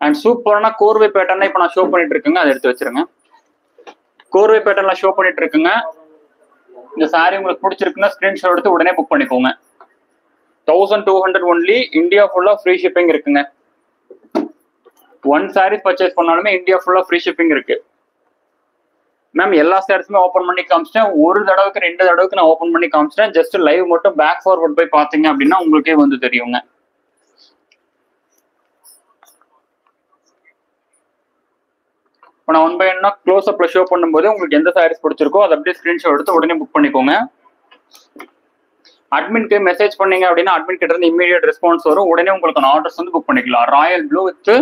And சூப்பரான கோர்வை pattern இப்போ நான் ஷோ பண்ணிட்டு இருக்குங்க, அதை எடுத்து வச்சிருங்க. கோர்வை பேட்டர்ன்ல ஷோ பண்ணிட்டு இருக்குங்க. இந்த சாரி உங்களுக்கு பிடிச்சிருக்குன்னா ஸ்கிரீன்ஷாட் எடுத்து உடனே புக் பண்ணிக்கோங்க. 1200 ஒன்லி, இந்தியா ஃபுல்லா ஃப்ரீ ஷிப்பிங் இருக்குங்க. 1 சாரீஸ் பர்ச்சேஸ் பண்ணாலுமே இந்தியா ஃபுல்லா ஃப்ரீ ஷிப்பிங் இருக்கு. மேம் எல்லா சாரீஸுமே ஓப்பன் பண்ணி காமிச்சிட்டேன். ஒரு தடவைக்கு 2 தடவைக்கு நான் ஓப்பன் பண்ணி காமிச்சிட்டேன். ஜஸ்ட் லைவ் மட்டும் பேக் ஃபார்வர்ட் போய் பார்த்தீங்க அப்படின்னா உங்களுக்கே வந்து தெரியுங்க. இப்போ நான் 1 by 1 க்ளோஸ் அப்ல ஷோ பண்ணும்போது உங்களுக்கு எந்த சாரீஸ் பிடிச்சிருக்கோ அதை அப்படியே ஸ்கிரீன்ஷாட் எடுத்து உடனே புக் பண்ணிக்கோங்க. அட்மின்க்கு மெசேஜ் பண்ணீங்க அப்படின்னா அட்மின் கிட்ட இருந்து இமீடியட் ரெஸ்பான்ஸ் வரும். உடனே உங்களுக்கு ஆர்டர்ஸ் வந்து புக் பண்ணிக்கலாம். ராயல் ப்ளூ வித்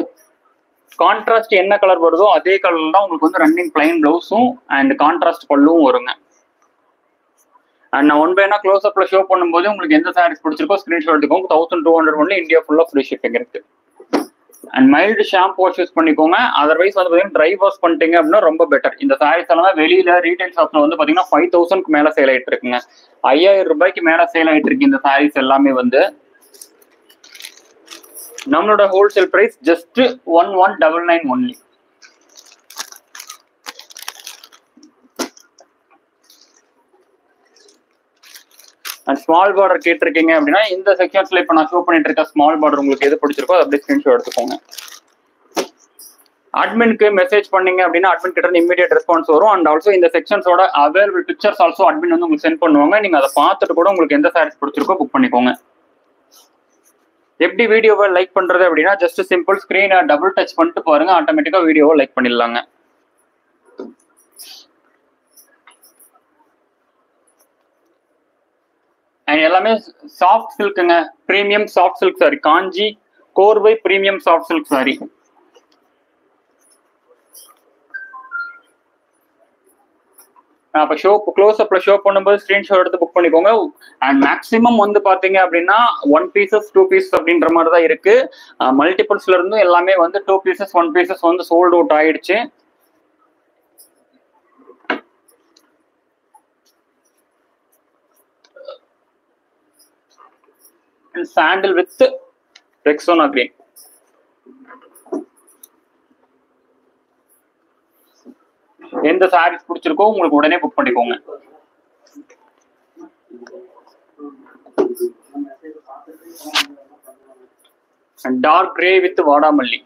கான்ட்ராஸ்ட் என்ன கலர் வருதோ அதே கலர்ல தான் உங்களுக்கு வந்து ரன்னிங் பிளைன் பிளவுஸும் அண்ட் கான்ட்ராஸ்ட் பல்லுவும் வருங்க. அண்ட் நான் 1 by 1 க்ளோஸ் அப்ல ஷோ பண்ணும்போது உங்களுக்கு எந்த சாரீஸ் பிடிச்சிருக்கோ ஸ்கிரீன்ஷாட் எடுத்துக்கோங்க. 1200 ஒன்லி, இந்தியா ஃபுல்லா ஃப்ரீ ஷிப்பிங் இருக்கு. And mild shampoo wash use பண்ணிக்கோங்க. அதர்வைஸ் வந்து பார்த்தீங்கன்னா ட்ரை வாஷ் பண்ணிட்டீங்க அப்படின்னா ரொம்ப பெட்டர். இந்த சாரீஸ் எல்லாம் வெளியில ரீட்டைல் ஷாப்ல வந்து பார்த்தீங்கன்னா 5000க்கு மேல சேல் ஆயிட்டு இருக்குங்க. 5000 ரூபாய்க்கு மேல சேல் ஆயிட்டு இருக்கு இந்த சாரீஸ் எல்லாமே வந்து. நம்மளோட wholesale price just 1199 only. And small border கேட்டிருக்கீங்க அப்படின்னா இந்த செக்ஷன்ஸ்ல இப்போ நான் ஷோ பண்ணிட்டு இருக்க ஸ்மால் பார்டர் உங்களுக்கு எது பிடிச்சிருக்கோ அதை அப்படியே ஸ்கிரீன்ஷாட் எடுத்துக்கோங்க. அட்மின்க்கு மெசேஜ் பண்ணீங்க அப்படின்னா அட்மின் கிட்ட இருந்து இமீடியட் ரெஸ்பான்ஸ் வரும். அண்ட் ஆல்சோ இந்த செக்ஷன்ஸோட அவைலபிள் பிக்சர்ஸ் ஆல்சோ அட்மின் வந்து உங்களுக்கு சென்ட் பண்ணுவாங்க. நீங்க அதை பார்த்துட்டு கூட உங்களுக்கு எந்த சாரீஸ் பிடிச்சிருக்கோ புக் பண்ணிக்கோங்க. எப்படி வீடியோவை லைக் பண்றது அப்படின்னா ஜஸ்ட் சிம்பிள் ஸ்கிரீனை டபுள் டச் பண்ணிட்டு பாருங்க, ஆட்டோமேட்டிக்கா வீடியோவை லைக் பண்ணிடலாங்க. அண்ட் எல்லாமே சாஃப்ட் சில்க்குங்க, premium soft silk saree, Kanchi கோர்வை பிரீமியம் சாஃப்ட் சில்க் சாரி. அப்போ க்ளோஸ் அப்ல ஷோ பண்ணும்போது ஸ்கிரீன்ஷாட் எடுத்து புக் பண்ணிக்கோங்க. அண்ட் மேக்ஸிமம் வந்து பாத்தீங்க அப்படின்னா 1 பீசஸ் 2 பீசஸ் அப்படின்ற மாதிரி தான் இருக்கு. மல்டிபிள்ஸ்ல இருந்தும் எல்லாமே வந்து 2 பீசஸ் 1 பீசஸ் வந்து சோல்ட் அவுட் ஆயிடுச்சு. Sandal with Rexona green. எந்த சாரீஸ் பிடிச்சிருக்கோ உங்களுக்கு உடனே புக் பண்ணிக்கோங்க. டார்க் கிரே வித் வாடாமல்லி.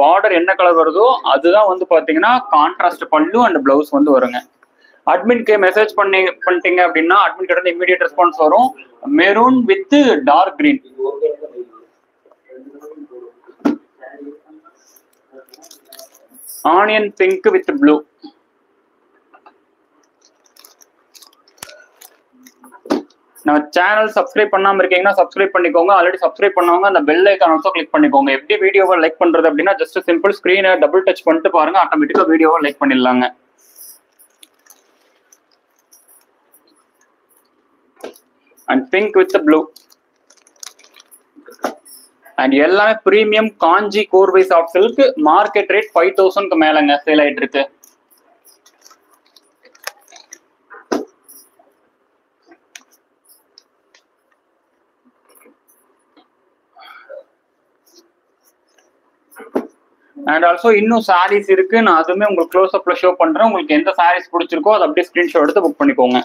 பார்டர் என்ன கலர் வருதோ அதுதான் வந்து பாத்தீங்கன்னா கான்ட்ராஸ்ட் பல்லு அண்ட் பிளவுஸ் வந்து வருங்க. அட்மின்க்கு மெசேஜ் பண்ணிட்டீங்க அப்படின்னா அட்மின் கிட்ட இருந்து இமீடியட் ரெஸ்பான்ஸ் வரும். Maroon with dark green. Onion pink with blue. நம்ம சேனல் சப்ஸ்கிரைப் பண்ணாம இருக்கீங்கன்னா சப்ஸ்கிரைப் பண்ணிக்கோங்க. ஆல்ரெடி சப்ஸ்கிரைப் பண்ணவங்க அந்த பெல் ஐகான் ஆல்சோ கிளிக் பண்ணிக்கோங்க. எப்படி வீடியோவை லைக் பண்றது அப்படின்னா ஜஸ்ட் சிம்பிள் ஸ்கிரீனை டபுள் டச் பண்ணிட்டு பாருங்க, ஆட்டோமேட்டிக்கா வீடியோவை லைக் பண்ணிடலாங்க. And pink with blue. And எல்லாமே பிரீமியம் காஞ்சி கோர்வை சாஃப்ட் சில்க். மார்க்கெட் ரேட் 5000க்கு மேலங்க சேல் ஆயிட்டு இருக்கு. அண்ட் ஆல்சோ இன்னும் சாரீஸ் இருக்கு, நான் அதுவுமே உங்களுக்கு க்ளோஸ் அப்ல ஷோ பண்றேன். உங்களுக்கு எந்த சாரீஸ் பிடிச்சிருக்கோ அதை அப்படியே ஸ்கிரீன்ஷாட் எடுத்து புக் பண்ணிக்கோங்க.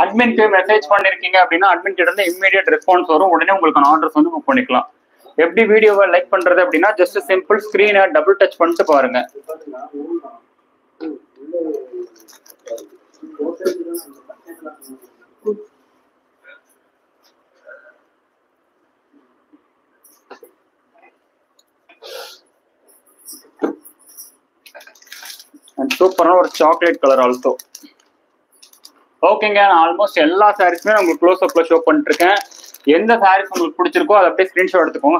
அட்மின்க்கு மெசேஜ் பண்ணிருக்கீங்க அப்படின்னா அட்மின் கிட்ட இருந்து இமீடியட் ரெஸ்பான்ஸ் வரும். உடனே உங்களுக்கு ஆர்டர்ஸ் வந்து புக் பண்ணிக்கலாம். எப்படி வீடியோவை லைக் பண்றது அப்படின்னா ஜஸ்ட் சிம்பிள் ஸ்கிரீனை டபுள் டச் பண்ணிட்டு பாருங்க. சூப்பரான ஒரு சாக்லேட் கலர் ஆல்சோ. ஓகேங்க, நான் ஆல்மோஸ்ட் எல்லா சாரீஸுமே உங்களுக்கு க்ளோஸ் அப்ல ஷோ பண்ணிட்டு இருக்கேன். எந்த சாரீஸ் உங்களுக்கு பிடிச்சிருக்கோ அதை அப்படியே ஸ்கிரீன்ஷாட் எடுத்துக்கோங்க.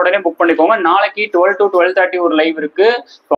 உடனே புக் பண்ணிக்கோங்க. நாளைக்கு 12 to 12:30 ஒரு லைவ் இருக்கு.